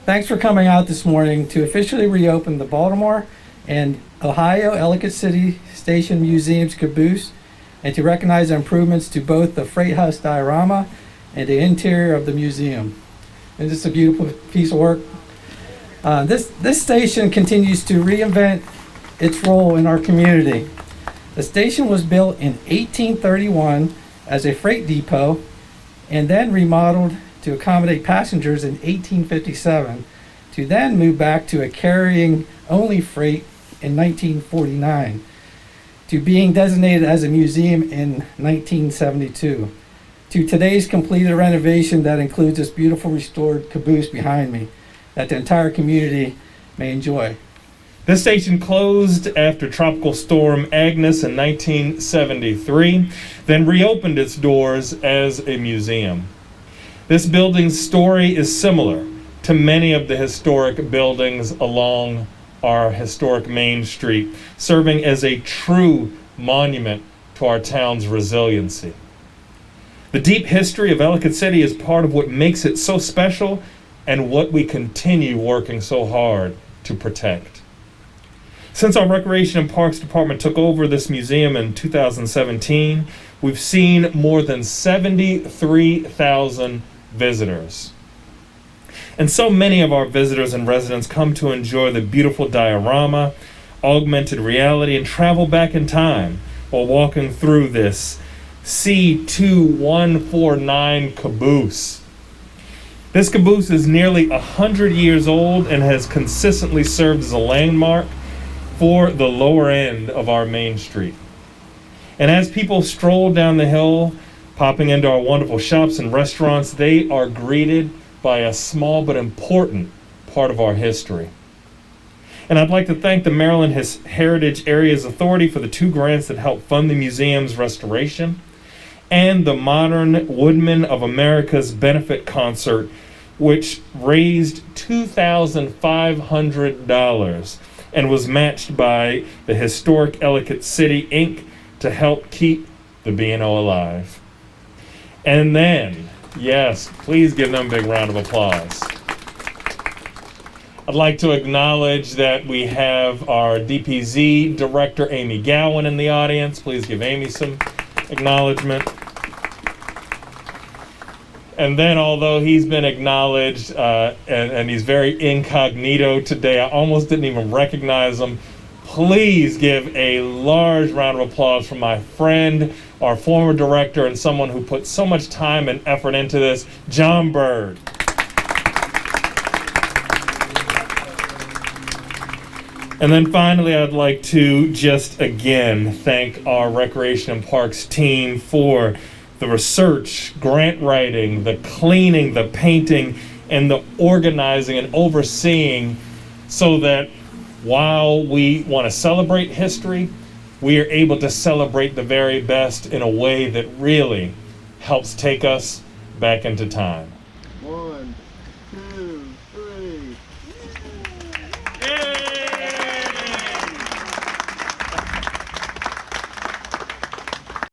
Thanks for coming out this morning to officially reopen the Baltimore and Ohio Ellicott City Station Museum's Caboose, and to recognize the improvements to both the Freight House Diorama and the interior of the museum. And this is a beautiful piece of work. This station continues to reinvent its role in our community. The station was built in 1831 as a freight depot and then remodeled to accommodate passengers in 1857, to then move back to a carrying only freight in 1949, to being designated as a museum in 1972, to today's completed renovation that includes this beautiful restored caboose behind me that the entire community may enjoy. This station closed after Tropical Storm Agnes in 1973, then reopened its doors as a museum. This building's story is similar to many of the historic buildings along our historic Main Street, serving as a true monument to our town's resiliency. The deep history of Ellicott City is part of what makes it so special and what we continue working so hard to protect. Since our Recreation and Parks Department took over this museum in 2017, we've seen more than 73,000 visitors. And so many of our visitors and residents come to enjoy the beautiful diorama, augmented reality, and travel back in time while walking through this C2149 caboose. This caboose is nearly 100 years old and has consistently served as a landmark for the lower end of our Main Street. And as people stroll down the hill, popping into our wonderful shops and restaurants, they are greeted by a small but important part of our history. And I'd like to thank the Maryland Heritage Areas Authority for the 2 grants that helped fund the museum's restoration, and the Modern Woodmen of America's benefit concert, which raised $2,500 and was matched by the Historic Ellicott City, Inc. to help keep the B&O alive. And then, yes, please give them a big round of applause. I'd like to acknowledge that we have our DPZ Director, Amy Gowan, in the audience. Please give Amy some acknowledgement. And then, although he's been acknowledged and he's very incognito today, I almost didn't even recognize him. Please give a large round of applause for my friend, our former director, and someone who put so much time and effort into this, John Bird. And then finally, I'd like to just again thank our Recreation and Parks team for the research, grant writing, the cleaning, the painting, and the organizing and overseeing, so that while we want to celebrate history, we are able to celebrate the very best in a way that really helps take us back into time. 1, 2, 3.